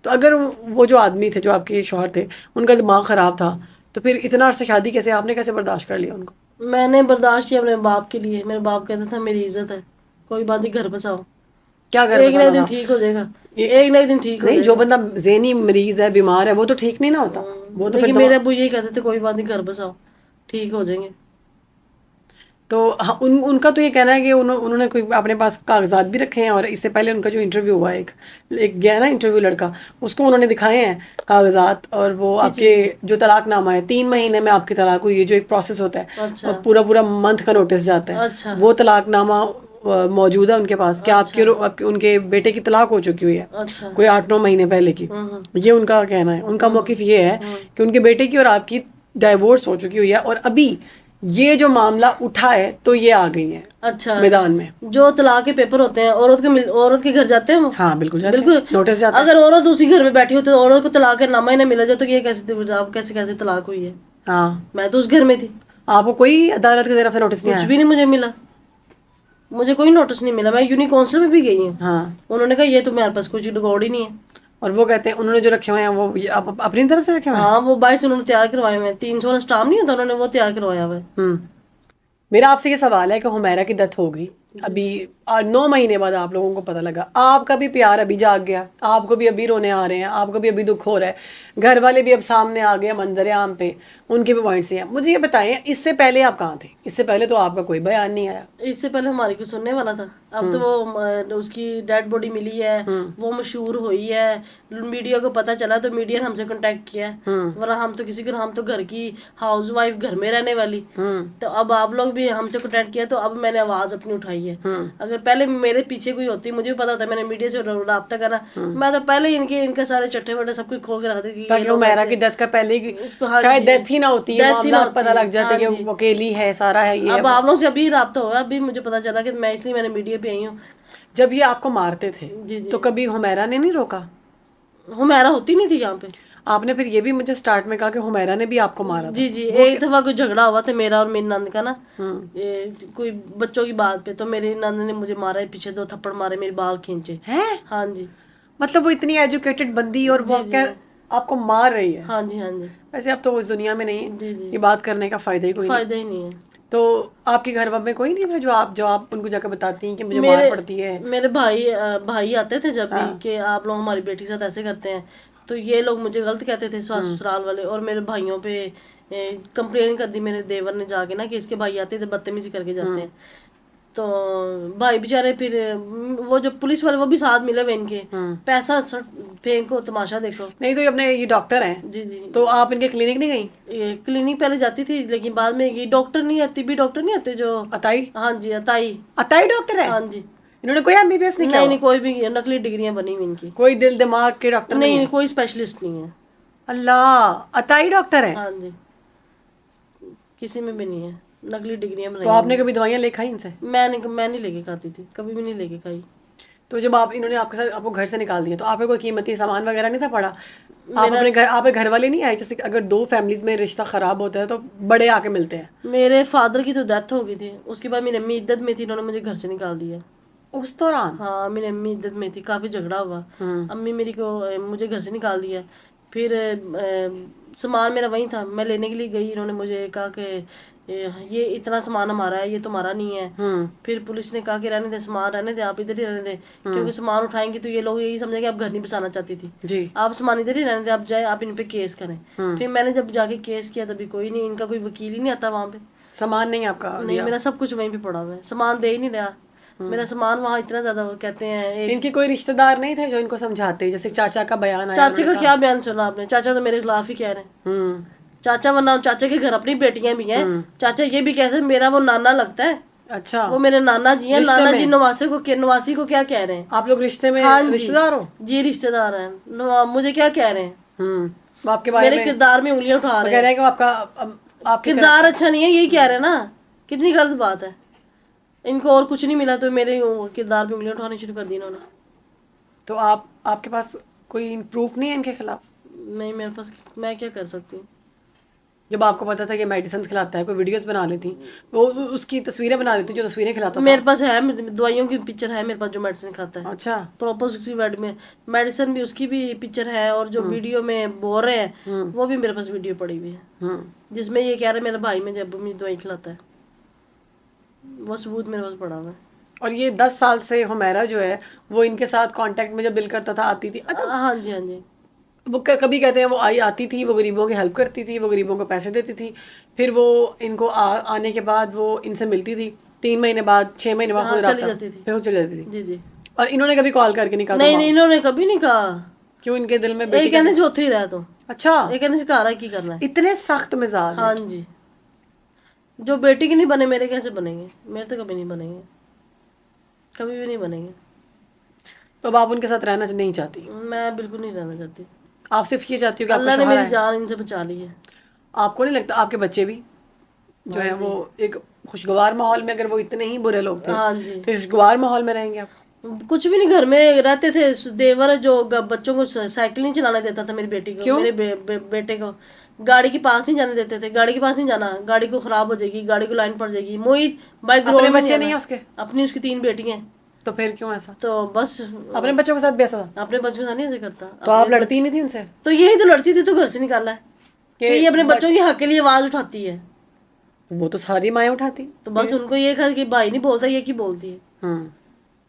تو اگر وہ جو آدمی تھے، جو آپ کے شوہر تھے، ان کا دماغ خراب تھا، تو پھر اتنا عرصہ شادی کیسے آپ نے کیسے برداشت کر لیا ان کو؟ میں نے برداشت کیا اپنے باپ کے لیے. میرے باپ کہتا تھا میری عزت ہے، کوئی بات نہیں گھر بساؤ، کیا گھر ایک نہ بسانا ایک دن تھا؟ ٹھیک ہو جائے گا، یہ ایک نہ ایک دن ٹھیک ہو نہیں، جائے جو گا. بندہ ذہنی مریض ہے، بیمار ہے، وہ تو ٹھیک نہیں نہ ہوتا. وہ تو پھر لیکن میرے ابو یہی کہتے تھے کوئی بات نہیں گھر بساؤ، ٹھیک ہو جائیں گے. تو ان کا تو یہ کہنا ہے کہ انہوں نے کوئی اپنے پاس کاغذات بھی رکھے ہیں، اور اس سے پہلے ان کا جو انٹرویو ہوا ہے، ایک گیا نا انٹرویو لڑکا، اس کو انہوں نے دکھائے ہیں کاغذات، اور وہ کس آپ کے چیز کے؟ جو طلاق نامہ ہے، 3 مہینے میں آپ کی طلاق ہوئی ہے، جو ایک پروسیس ہوتا ہے، اور اچھا پورا پورا منتھ کا نوٹس جاتا ہے، اچھا وہ طلاق نامہ موجود ہے ان کے پاس، کہ اچھا ان کے بیٹے کی طلاق ہو چکی ہوئی ہے اچھا. کوئی 8 9 مہینے پہلے کی. ہوں یہ ان کا کہنا ہے، ان کا ہوں موقف یہ ہے ہوں کہ ان کے بیٹے کی اور آپ کی ڈائیورس ہو چکی ہوئی ہے، اور ابھی یہ جو معاملہ اٹھا ہے تو یہ آ گئی ہیں اچھا. میدان میں. جو طلاق کے پیپر ہوتے ہیں عورت کے گھر جاتے ہیں وہ؟ ہاں بالکل جاتے ہیں، بالکل. نوٹس جاتا ہے. اگر عورت اسی گھر میں بیٹھی ہوتی تو عورت کو طلاق کا نامہ ہی نہ ملا جائے تو یہ کیسے طلاق ہوئی ہے؟ ہاں، میں تو اس گھر میں تھی. آپ کو کوئی عدالت کی طرف سے نوٹس نہیں کچھ آیا؟ بھی نہیں مجھے ملا، مجھے کوئی نوٹس نہیں ملا. میں یونی کونسل میں بھی گئی ہوں، ہاں، انہوں نے کہا یہ تمہارے پاس کچھ ریکارڈ ہی نہیں ہے. اور وہ کہتے ہیں انہوں نے جو رکھے ہوئے ہیں وہ آپ اپنی طرف سے رکھے ہوئے ہیں. ہاں وہ باہر سے انہوں نے تیار کروائے ہوئے ہیں، 300 اسٹام نہیں ہوتا، انہوں نے وہ تیار کروایا ہوا ہے. میرا آپ سے یہ سوال ہے کہ حمیرہ کی ڈیتھ ہو گئی جی ابھی، 9 مہینے بعد آپ لوگوں کو پتہ لگا، آپ کا بھی پیار ابھی جاگ گیا، آپ کو بھی ابھی رونے آ رہے ہیں، آپ کو بھی ابھی دکھ ہو رہا ہے، گھر والے بھی اب سامنے آ گئے منظر عام پہ، ان کے بھی پوائنٹس ہیں. مجھے یہ بتائیں، اس سے پہلے آپ کہاں تھے؟ اس سے پہلے تو آپ کا کوئی بیان نہیں آیا. اس سے پہلے ہماری کو سننے والا تھا. اب تو وہ اس کی ڈیڈ باڈی ملی ہے، وہ مشہور ہوئی ہے، میڈیا کو پتہ چلا تو میڈیا نے ہم سے کانٹیکٹ کیا ہے. ورنہ ہم تو کسی کو، ہم تو گھر کی ہاؤس وائف، گھر میں رہنے والی. تو اب آپ لوگ بھی ہم سے کانٹیکٹ کیا تو اب میں نے آواز اپنی اٹھائی ہے. اگر پہلے میرے پیچھے کوئی ہوتی، مجھے بھی پتا ہوتا ہے، میں نے میڈیا سے رابطہ کرنا، میں تو پہلے ہی ان کے سارے چٹے وٹے سب کچھ کھول کے رکھ دیتی کہ یہ تاکہ لوگ حمیرہ ایسے. کی ڈیتھ کا پہلے ہی ہاں شاید جی، ڈیتھ ہی نہ ہوتی، یہ ڈیتھ ہی نہ معاملات پتہ ہوتی. لگ جاتے ہاں کہ جی. وہ اکیلی ہے، سارا ہے، یہ ہے اب وہ. آپ لوگوں سے ابھی رابطہ ہوا، ابھی مجھے پتا چلا کہ میں اس لیے میں نے میڈیا پہ آئی ہوں. جب یہ آپ کو مارتے تھے جی تو جی. کبھی حمیرہ نے نہیں روکا؟ حمیرہ ہوتی نہیں تھی یہاں پہ. آپ نے پھر یہ بھی مجھے سٹارٹ میں کہا کہ حمیرہ نے بھی آپ کو مارا تھا، جی جی. وہ ایک دفعہ کوئی جھگڑا ہوا تھا میرا اور میری نند کا نا، ہوں کوئی بچوں کی بات پہ، تو میری نند نے مجھے مارا، پیچھے 2 تھپڑ مارے، میرے بال کھینچے. ہیں؟ ہاں جی. مطلب وہ اتنی ایجوکیٹڈ بندی اور وہ جی جی. آپ کو مار رہی ہے؟ ہاں جی ہاں جی. ویسے اب تو وہ اس دنیا میں نہیں ہے، جی جی. یہ بات کرنے کا فائدہ ہی کوئی نہیں. فائدہ ہی نہیں ہے. تو آپ کے گھر میں کوئی نہیں تھا جو آپ ان کو جا کے بتاتی ہیں کہ مجھے مار میرے پڑتی ہے؟ میرے بھائی آتے تھے جب بھی ہاں کہ آپ لوگ ہماری بیٹی کے ساتھ ایسے کرتے ہیں، تو یہ لوگ مجھے غلط کہتے تھے، سسرال والے، اور میرے بھائیوں پہ کمپلین کر دی میرے دیور نے جا کے نا کہ اس کے بھائی آتے تھے بدتمیزی کر کے جاتے ہیں. تو بھائی بےچارے پھر وہ جو پولیس والے وہ بھی ساتھ ملے ہوئے ان کے، پیسہ پھینکو تماشا دیکھو. نہیں تو یہ اپنے یہ ڈاکٹر ہیں، جی جی. تو آپ ان کے کلینک نہیں گئیں؟ کلینک پہلے جاتی تھی لیکن بعد میں یہ ڈاکٹر نہیں آتی، بھی ڈاکٹر نہیں آتے جو. عطائی ہاں جی عطائی. عطائی ڈاکٹر ہے؟ ہاں جی. انہوں نے کوئی MBBS نہیں کیا نہیں ہوا؟ نہیں کوئی بھی نقلی ڈگریاں بنی ہوئی ان کی. کوئی دل دماغ کے ڈاکٹر نہیں نہیں ہے؟ کوئی اسپیشلسٹ نہیں ہے. اللہ، عطائی ڈاکٹر ہے؟ ہاں جی. کسی میں بھی نہیں ہے، نقلی ڈگریاں تو بنائی آپ نے ہوئی کبھی دوائیاں لے کھائی ان سے؟ ہیں. میں نہیں لے کے کھاتی تھی، کبھی بھی نہیں لے کے کھائی. تو جب انہوں نے آپ کو گھر سے نکال دیا تو آپ کو کوئی قیمتی سامان وغیرہ نہیں تھا پڑا؟ میرا آپ کے گھر والے نہیں آئے؟ جیسے کہ اگر 2 فیملیز میں رشتہ خراب ہوتا ہے تو بڑے آ کے ملتے ہیں. میرے فادر کی تو ڈیتھ ہو گئی تھی، اس کے بعد میری امی عدت میں تھی، انہوں نے مجھے گھر سے نکال دیا. اس دوران؟ ہاں میری امی عدت میں تھی، کافی جھگڑا ہوا، ہوں امی میری کو مجھے گھر سے نکال دیا. پھر سامان میرا وہیں تھا، میں لینے کے لیے گئی، انہوں نے مجھے کہا کہ یہ اتنا سامان ہمارا ہے، یہ تمہارا نہیں ہے. ہوں پھر پولیس نے کہا کہ رہنے دے سامان، رہنے دے، آپ ادھر ہی رہنے دیں، ہوں کیونکہ سامان اٹھائیں گے تو یہ لوگ یہی سمجھیں کہ آپ گھر نہیں بسانا چاہتی تھی، جی آپ سامان ادھر ہی رہنے دیں، آپ جائیں، آپ ان پہ کیس کریں. ہوں پھر میں نے جب جا کے کیس کیا تبھی کوئی نہیں، ان کا کوئی وکیل ہی نہیں آتا وہاں پہ. سامان نہیں آپ کا نہیں دیا؟ میرا سب کچھ وہیں پہ پڑا ہوا ہے، سامان دے ہی نہیں رہا. میرا سامان وہاں اتنا زیادہ کہتے ہیں ان ایک. کے کوئی رشتہ دار نہیں تھے جو ان کو سمجھاتے؟ جیسے چاچا کا بیان آیا، انہوں چاچے نے کا کہا. کیا بیان سنا آپ نے؟ چاچا تو میرے خلاف ہی کہہ رہے ہیں. ہوں چاچا ورنہ چاچا کے گھر اپنی بیٹیاں بھی ہیں، چاچا یہ بھی کہتے ہیں میرا وہ نانا لگتا ہے، اچھا، وہ میرے نانا جی ہیں. رشتے نانا میں جی نواسی کو کیا کہہ رہے ہیں؟ آپ لوگ رشتے میں ہاں رشتہ جی دار ہو؟ جی رشتے دار ہیں. مجھے کیا کہہ رہے ہیں؟ وہ آپ کے بارے میرے میں کردار میں انگلیاں اٹھا وہ رہے کہہ ہیں. رہے ہیں کہ وہ آپ کے کردار اچھا نہیں ہے یہی کہہ رہے ہیں نا، کتنی غلط بات ہے. ان کو اور کچھ نہیں ملا تو میرے کردار پہ انگلیاں اٹھانی شروع کر دی انہوں نے. تو آپ کے پاس کوئی پروف نہیں ہے ان کے خلاف؟ نہیں میرے پاس، میں کیا کر سکتی ہوں. جب آپ کو پتا تھا کہ میڈیسنز کھلاتا ہے, کوئی ویڈیوز بنا لیتی, وہ اس کی تصویریں بنا لیتی جو تصویریں کھلاتا تھا؟ میرے پاس ہے دوائیوں کی پکچر ہے میرے پاس جو میڈیسن کھاتا ہے اچھا. پراپر اس کی بیڈ میں میڈیسن بھی اس کی بھی پکچر ہے, اور جو ویڈیو میں بول رہے ہیں وہ بھی میرے پاس ویڈیو پڑی ہوئی ہے جس میں یہ کہہ رہے میرا بھائی میں جب مجھے دوائی کھلاتا ہے, وہ ثبوت میرے پاس پڑا ہوا ہے. اور یہ 10 سال سے حمیرہ جو ہے وہ ان کے ساتھ کانٹیکٹ میں جب دل کرتا تھا آتی تھی؟ ہاں جی ہاں جی. وہ کبھی کہتے ہیں وہ آتی تھی, وہ غریبوں کی ہیلپ کرتی تھی, وہ غریبوں کو پیسے دیتی تھی, پھر وہ ان کو آنے کے بعد وہ ان سے ملتی تھی, 3 مہینے بعد 6 مہینے بعد چلی جاتی تھی. پھر وہ چلی جاتی تھی. جی جی. اور انہوں نے کبھی کال کر کے نہیں کہا؟ نہیں انہوں نے کبھی نہیں کہا. کیوں؟ ان کے دل میں یہ کہنے سے اتھے ہی رہ تو. اچھا. یہ کہنے سے گھر کی کرنا ہے. اتنے سخت مزاج. ہاں جی. جو بیٹی کے نہیں بنے میرے کیسے بنیں گے؟ میرے تو کبھی نہیں بنیں گے, کبھی بھی نہیں بنیں گے. تو اب آپ ان کے ساتھ رہنا نہیں چاہتی؟ میں بالکل نہیں رہنا چاہتی. آپ صرف یہ چاہتی ہو کہ اللہ نے میری جان ان سے بچا لی ہے. آپ کو نہیں لگتا آپ کے بچے بھی جو ہیں وہ ایک خوشگوار ماحول میں, اگر وہ اتنے ہی برے لوگ تھے تو خوشگوار ماحول میں رہیں گے آپ؟ کچھ بھی نہیں, گھر میں رہتے تھے. دیور جو بچوں کو سائیکل نہیں چلانے دیتا تھا میری بیٹی کو, میرے بیٹے کو گاڑی کے پاس نہیں جانے دیتے تھے. گاڑی کے پاس نہیں جانا, گاڑی کو خراب ہو جائے گی, گاڑی کو لائن پڑ جائے گی. موہت بائک اپنے بچے نہیں ہیں اس کے؟ اپنی اس کی 3 بیٹیاں ہیں. تو پھر کیوں ایسا؟ تو بس اپنے بچوں کے ساتھ بھی ایسا؟ اپنے بچوں کے ساتھ نہیں ایسے کرتا. تو آپ لڑتی نہیں تھی ان سے؟ تو یہی تو لڑتی تھی تو گھر سے نکالا ہے کہ یہ اپنے بچوں کے حق کے لیے آواز اٹھاتی ہے. وہ تو ساری مائیں اٹھاتی. تو بس ان کو یہ کہا کہ بھائی نہیں بولتا, یہ کی بولتی ہے.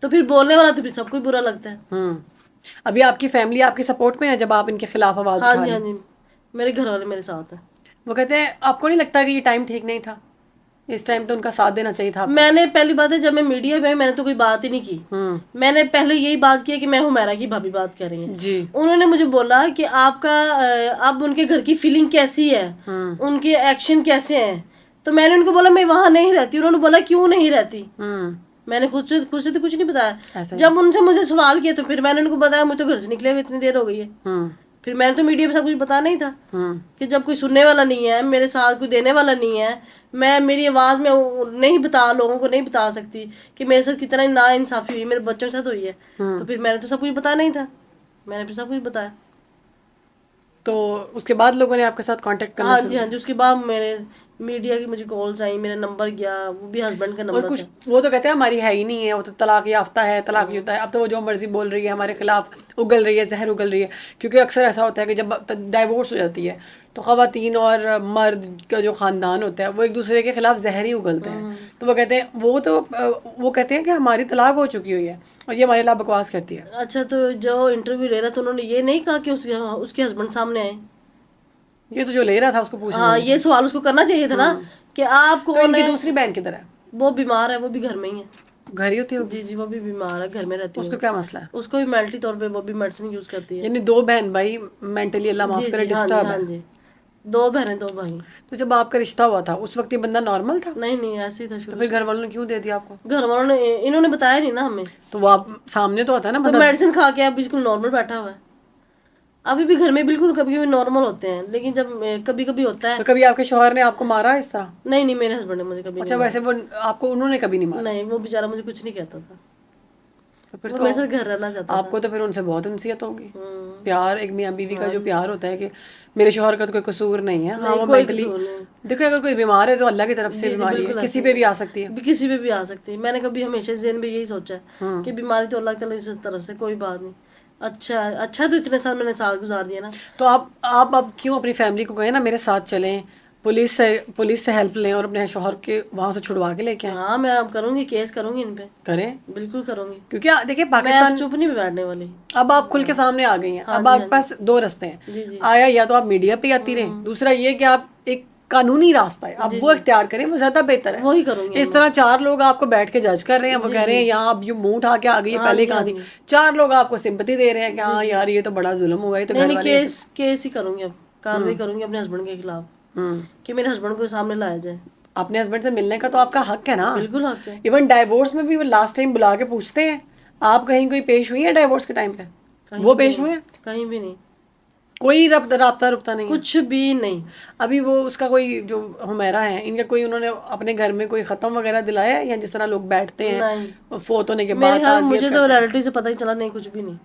تو پھر بولنے والا تو پھر سب کو برا لگتا ہے. ابھی آپ کی فیملی آپ کی سپورٹ میں ہے جب آپ ان کے خلاف آواز اٹھا رہے ہیں؟ ہاں جی, میرے گھر والے میرے ساتھ ہیں. وہ کہتے ہیں آپ کو نہیں لگتا کہ یہ ٹائم ٹھیک نہیں تھا؟ اس ٹائم تو ان کا ساتھ دینا چاہیے تھا. میں نے پہلی بات ہے جب میں میڈیا میں میں نے تو کوئی بات ہی نہیں کی. میں نے پہلے یہی بات کی کہ میں حمیرہ کی بھابھی بات کر رہی ہیں. جی. انہوں نے مجھے بولا کہ آپ کا اب ان کے گھر کی فیلنگ کیسی ہے, ان کے ایکشن کیسے ہیں. تو میں نے ان کو بولا میں وہاں نہیں رہتی. انہوں نے بولا کیوں نہیں رہتی. میں نے خود سے تو کچھ نہیں بتایا. جب ان سے مجھے سوال کیا تو پھر میں نے ان کو بتایا مجھے تو گھر سے نکلے ہوئے اتنی دیر ہو گئی ہے. پھر میں نے تو میڈیا پہ سب کچھ بتا نہیں تھا کہ جب کوئی سننے والا نہیں ہے, میرے ساتھ کوئی دینے والا نہیں ہے, میں میری آواز میں نہیں بتا, لوگوں کو نہیں بتا سکتی کہ میرے ساتھ کتنا نا انصافی ہوئی, میرے بچوں کے ساتھ ہوئی ہے. تو پھر میں نے تو سب کچھ بتا نہیں تھا, میں نے پھر سب کچھ بتایا. تو اس کے بعد لوگوں نے آپ کے ساتھ کانٹیکٹ کرنا شروع کیا؟ ہاں جی. اس کے بعد میرے میڈیا کی مجھے کالز آئیں, میرا نمبر گیا, وہ بھی ہسبینڈ کا نمبر تھا. اور کچھ وہ تو کہتے ہیں ہماری ہے ہی نہیں ہے, وہ تو طلاق یافتہ ہے, طلاق یافتہ ہے. اب تو وہ جو مرضی بول رہی ہے, ہمارے خلاف اگل رہی ہے, زہر اگل رہی ہے. کیونکہ اکثر ایسا ہوتا ہے کہ جب ڈائیورس ہو جاتی ہے تو خواتین اور مرد کا جو خاندان ہوتا ہے وہ ایک دوسرے کے خلاف زہر ہی اگلتے ہیں. تو وہ کہتے ہیں وہ کہتے ہیں کہ ہماری طلاق ہو چکی ہوئی ہے اور یہ ہمارے خلاف بکواس کرتی ہے. اچھا, تو جو انٹرویو لے رہا تھا انہوں نے یہ نہیں کہا کہ اس کے ہسبینڈ سامنے آئے؟ یہ تو جو لے رہا تھا اس کو پوچھنا. ہاں, یہ سوال اس کو کرنا چاہیے تھا نا کہ آپ کو. ان کی دوسری بہن کدھر ہے؟ وہ بیمار ہے, وہ بھی گھر میں ہی ہے. گھر ہی ہوتی ہے؟ جی جی, وہ بھی بیمار ہے, گھر میں رہتی ہے. اس کو کیا مسئلہ ہے؟ اس کو بھی مینٹلی طور پہ وہ بھی میڈیسن یوز کرتی ہے. یعنی 2 بہن بھائی مینٹلی اللہ معاف کرے ڈسٹرب ہے. ہاں جی, 2 بہنیں 2 بھائی. تو جب آپ کا رشتہ ہوا تھا اس وقت یہ بندہ نارمل تھا؟ نہیں ایسے ہی تھا. تو پھر گھر والوں نے کیوں دے دیا آپ کو؟ گھر والوں نے, انہوں نے بتایا نہیں نا ہمیں. تو وہ آپ سامنے تو آتا ہے نا, تو میڈیسن کھا کے آپ بالکل نارمل بیٹھا ہوا ہے. ابھی بھی گھر میں بالکل کبھی کبھی نارمل ہوتے ہیں, لیکن جب کبھی کبھی ہوتا ہے. تو کبھی آپ کے شوہر نے آپ کو مارا اس طرح؟ نہیں, میرے ہسبینڈ نے مجھے کبھی. اچھا, ویسے وہ آپ کو انہوں نے کبھی نہیں مارا؟ نہیں, وہ بیچارہ مجھے کچھ نہیں کہتا تھا. پھر تو میرے ساتھ گھر رہنا چاہتا آپ کو تو پھر ان سے بہت انسیت ہوگی. پیار, ایک میاں بیوی کا جو پیار ہوتا ہے کہ میرے شوہر کا تو کوئی قصور نہیں ہے. ہاں, وہ مینٹلی دیکھو اگر کوئی بیمار ہے تو اللہ کی طرف سے بیماری ہے, کسی پہ بھی آ سکتی ہے. کسی پہ بھی آ سکتی ہے. میں نے کبھی ہمیشہ ذہن میں یہی سوچا ہے کہ بیماری تو اللہ تعالیٰ کی طرف سے, کوئی بات نہیں. اچھا تو اتنے سال میں نے سال گزار دیا نا. تو آپ اب کیوں اپنی فیملی کو کہیں نا میرے ساتھ چلیں, پولیس سے ہیلپ لیں اور اپنے شوہر کے وہاں سے چھڑوا کے لے کے آئیں؟ ہاں, میں اب کروں گی, کیس کروں گی ان پہ. کریں, بالکل کروں گی. کیونکہ دیکھیں پاکستان چپ نہیں بیٹھنے والی. اب آپ کھل کے سامنے آ گئی ہیں. اب آپ کے پاس 2 راستے ہیں. آیا یا تو آپ میڈیا پہ آتی رہیں, دوسرا یہ کہ آپ ایک قانونی راستہ ہے آپ وہ اختیار کریں, وہ زیادہ بہتر ہے. وہی کروں گی. اس طرح 4 لوگ آپ کو بیٹھ کے جج کر رہے ہیں, وہ کہہ رہے ہیں یہاں اب یہ منہ اٹھا کے آ گئی ہے, پہلے کہاں تھی. 4 لوگ آپ کو سمپتی دے رہے ہیں کہ ہاں یار یہ تو بڑا ظلم ہوا ہے. تو نہیں, کیس ہی کروں گی, اب کاروائی کروں گی اپنے ہسبینڈ کے خلاف کہ میرے ہسبینڈ کو سامنے لایا جائے. اپنے ہسبینڈ سے ملنے کا تو آپ کا حق ہے نا. بالکل حق ہے. ایون ڈائیورس میں بھی وہ لاسٹ ٹائم بلا کے پوچھتے ہیں آپ کہیں کوئی پیش ہوئی ہے ڈائیورس کے ٹائم پہ؟ وہ پیش ہوئے ہیں؟ کہیں بھی نہیں. کوئی رابطہ نہیں, کچھ بھی نہیں. ابھی وہ اس کا کوئی جو حمیرہ ہیں ان کا کوئی انہوں نے اپنے گھر میں کوئی ختم وغیرہ دلایا ہے, یا جس طرح لوگ بیٹھتے ہیں فوت ہونے کے بعد؟ مجھے تو ریلیٹیو سے پتہ ہی چلا نہیں, کچھ بھی نہیں.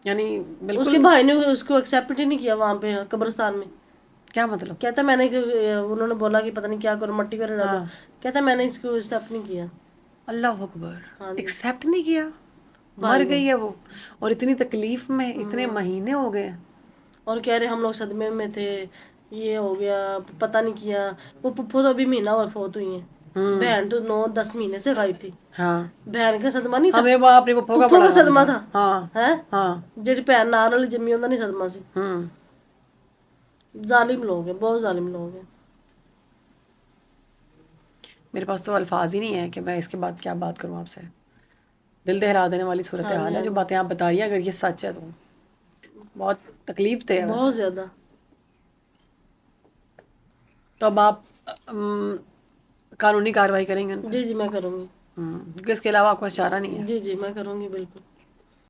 یعنی بالکل اس کے بھائی نے اس کو ایکسیپٹ ہی نہیں کیا وہاں پہ قبرستان میں. کیا مطلب؟ کہتا میں نے انہوں نے بولا کہ پتہ نہیں کیا کرو مٹی کرے ڈالو, کہتا میں نے اس کو اسٹیپ نہیں کیا. اللہ اکبر, ہاں جی. ایکسیپٹ نہیں کیا, مر گئی ہے وہ, اور اتنی تکلیف میں اتنے مہینے ہو گئے. اور کہہ رہے ہم لوگ صدمے میں تھے, یہ ہو گیا, پتہ نہیں کیا. وہ پپھو تو ابھی مہینہ اور فوت ہوئی ہیں, بہن تو 9-10 مہینے سے غائب تھی. ہاں, بہن کا صدمہ نہیں تھا, ہمیں وہ اپنے پپھو کا پپھو بڑا کا صدمہ تھا. ہاں ہے ہاں. جڑی بہن نال والی جمی اندا نہیں صدمہ سی. ظالم لوگ ہیں, بہت ظالم لوگ ہیں. میرے پاس تو الفاظ ہی نہیں ہے کہ میں اس کے بعد کیا بات کروں آپ سے. دل دہلا دینے والی صورتحال ہے جو باتیں آپ بتا رہی ہیں, اگر یہ سچ ہے تو بہت تکلیف دہ ہے. بہت زیادہ. تو اب آپ قانونی کارروائی کریں گے ان پہ؟ جی جی میں کروں گی. کیونکہ اس کے علاوہ آپ کو چارہ نہیں ہے. جی جی میں کروں گی بالکل.